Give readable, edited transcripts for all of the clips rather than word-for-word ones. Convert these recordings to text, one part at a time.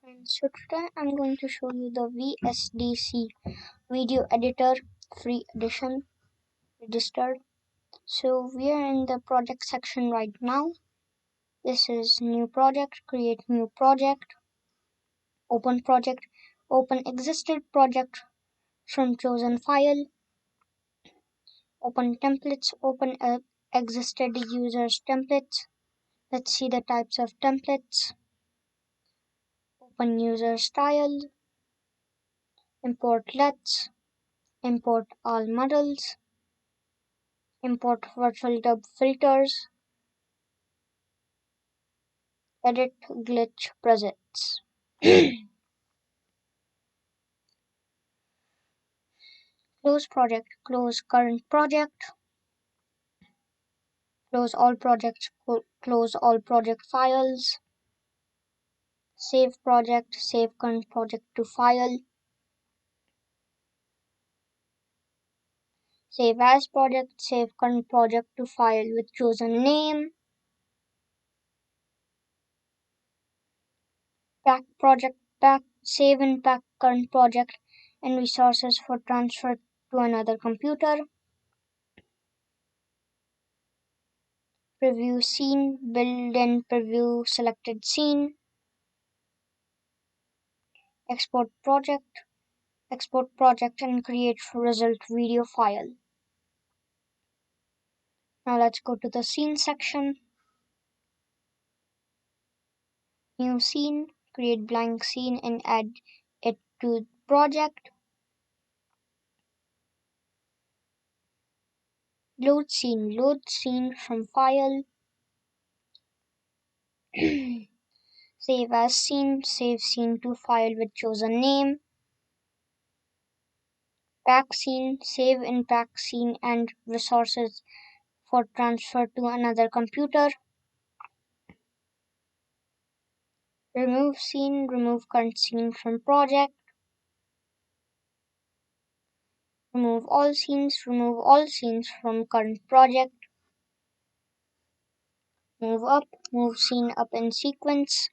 So today I'm going to show you the VSDC video editor free edition registered. So we are in the project section right now. This is new project, create new project, open existed project from chosen file, open templates, open existed users templates. Let's see the types of templates. Open user style, import LUTs, import all models, import virtual tub filters, edit glitch presets. Close project, close current project, close all projects, close all project files, save project, save current project to file, save as project, save current project to file with chosen name, pack project, pack, save and pack current project and resources for transfer to another computer, preview scene, build and preview selected scene, export project and create result video file. Now let's go to the scene section. New scene, create blank scene and add it to project. Load scene from file. Save as scene, save scene to file with chosen name. Pack scene, save in pack scene and resources for transfer to another computer. Remove scene, remove current scene from project. Remove all scenes from current project. Move scene up in sequence.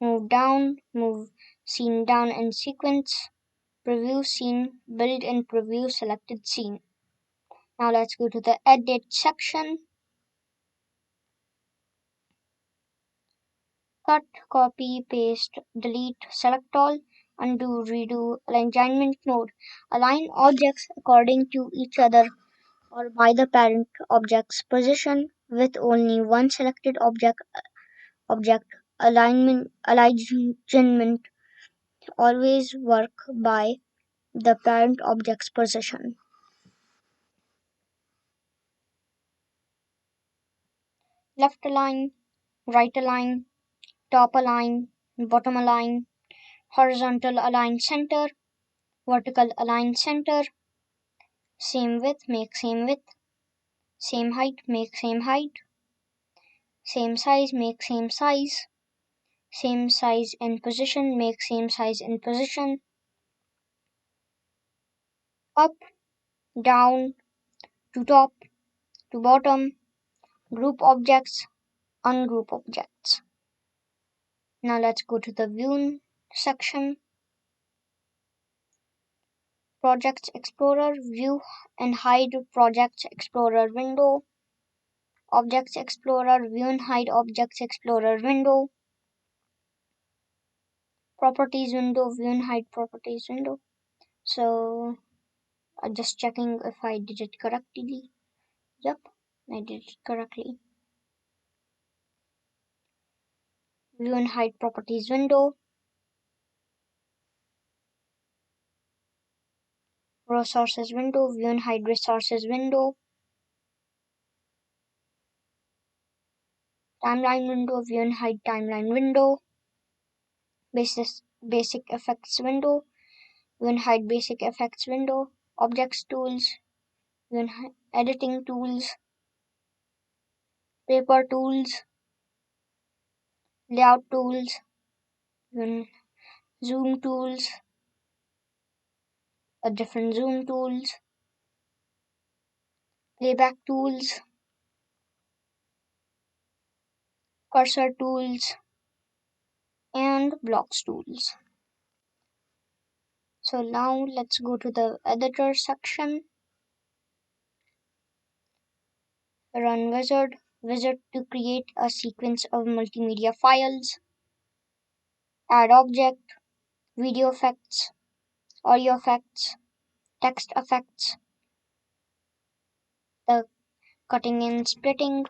Move scene down in sequence. Preview scene, build and preview selected scene. Now let's go to the edit section. Cut, copy, paste, delete, select all, undo, redo, alignment mode. Align objects according to each other or by the parent object's position with only one selected object alignment always work by the parent object's position. Left align, right align, top align, bottom align, horizontal align center, vertical align center, same width, make same width, same height, make same height, same size, make same size, same size and position, make same size and position, up, down, to top, to bottom, group objects, ungroup objects. Now let's go to the view section. Projects Explorer, view and hide Projects Explorer window. Objects Explorer, view and hide Objects Explorer window. Properties window, view and hide properties window. So I'm just checking if I did it correctly. Yep, I did it correctly. View and hide properties window. Resources window, view and hide resources window. Timeline window, view and hide timeline window. Basic effects window, view and hide basic effects window. Objects tools, view and hide editing tools. Paper tools, layout tools, zoom tools, different zoom tools, playback tools, cursor tools, and blocks tools. So now let's go to the editor section. Run wizard. Wizard to create a sequence of multimedia files. Add object, video effects, audio effects, text effects, the cutting and splitting,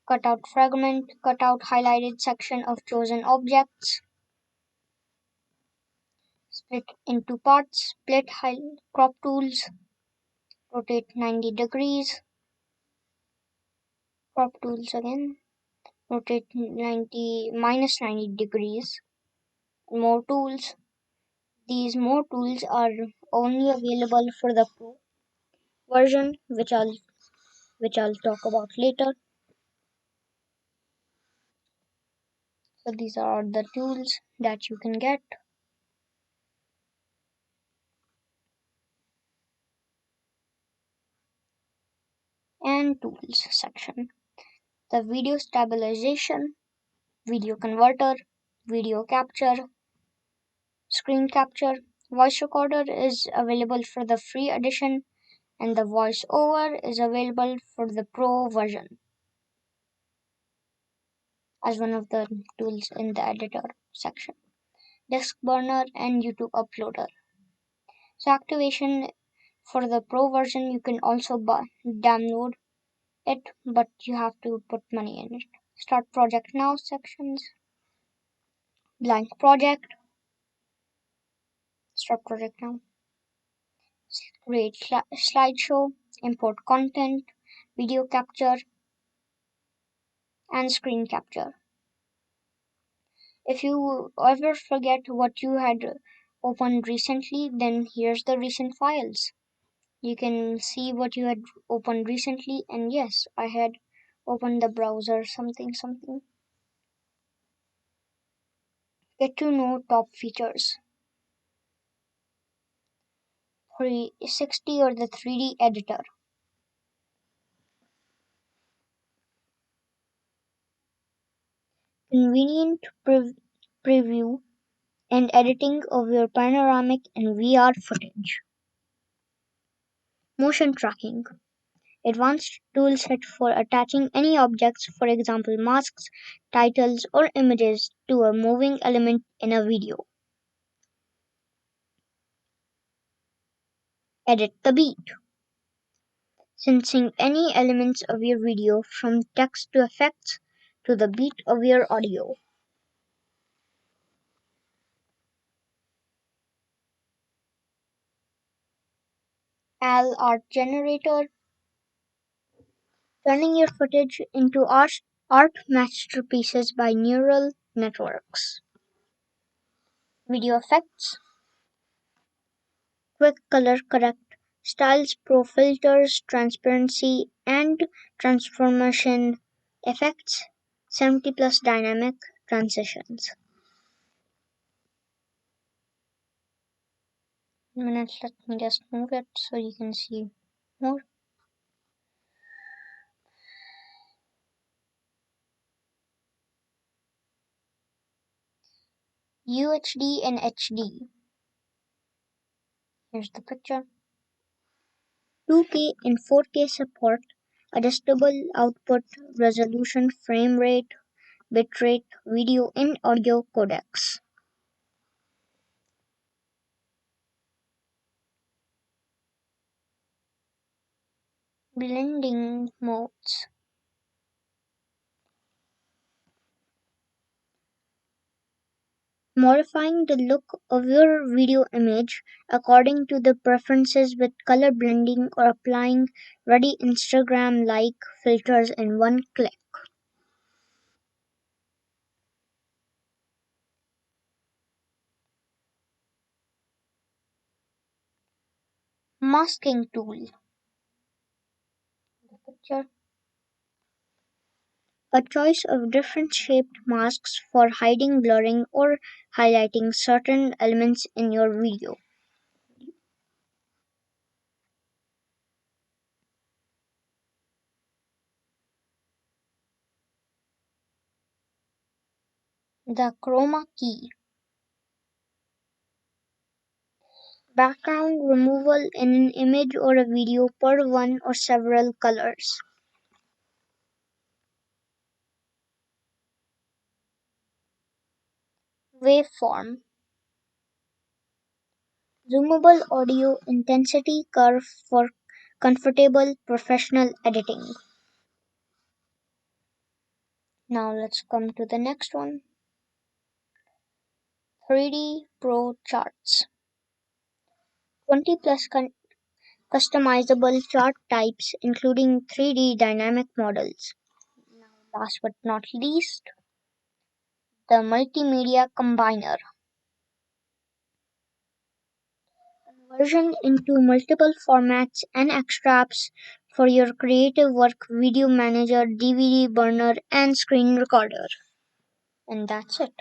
cut out fragment, cut out highlighted section of chosen objects, split into parts, split crop tools, rotate 90 degrees, crop tools again, rotate 90 minus 90 degrees, more tools. These more tools are only available for the Pro version, which I'll talk about later. So these are the tools that you can get. And tools section. The video stabilization, video converter, video capture, screen capture, voice recorder is available for the free edition, and the voiceover is available for the Pro version as one of the tools in the editor section. Disk burner and YouTube uploader. So activation for the Pro version, you can also download it, but you have to put money in it. Start project now sections. Blank project. Start project now. Create slideshow. Import content. Video capture and screen capture. If you ever forget what you had opened recently, then here's the recent files. You can see what you had opened recently, and yes, I had opened the browser something. Get to know top features. 360 or the 3D editor. Convenient preview and editing of your panoramic and VR footage. Motion tracking. Advanced toolset for attaching any objects, for example masks, titles, or images to a moving element in a video. Edit the beat. Sensing any elements of your video from text to effects to the beat of your audio. AL Art Generator. Turning your footage into art masterpieces by neural networks. Video effects. Quick color correct, styles pro filters, transparency and transformation effects, 70 plus dynamic transitions. Let me just move it so you can see more. UHD and HD. Here's the picture. 2K and 4K support, adjustable output resolution, frame rate, bitrate, video and audio codecs. Blending modes. Modifying the look of your video image according to the preferences with color blending or applying ready Instagram-like filters in one click. Masking tool. The picture. A choice of different shaped masks for hiding, blurring, or highlighting certain elements in your video. The chroma key. Background removal in an image or a video per one or several colors. Waveform. Zoomable audio intensity curve for comfortable professional editing. Now let's come to the next one. 3D Pro charts. 20 plus customizable chart types including 3D dynamic models. Now last but not least, the multimedia combiner. Conversion into multiple formats and extracts for your creative work, video manager, DVD burner, and screen recorder. And that's it.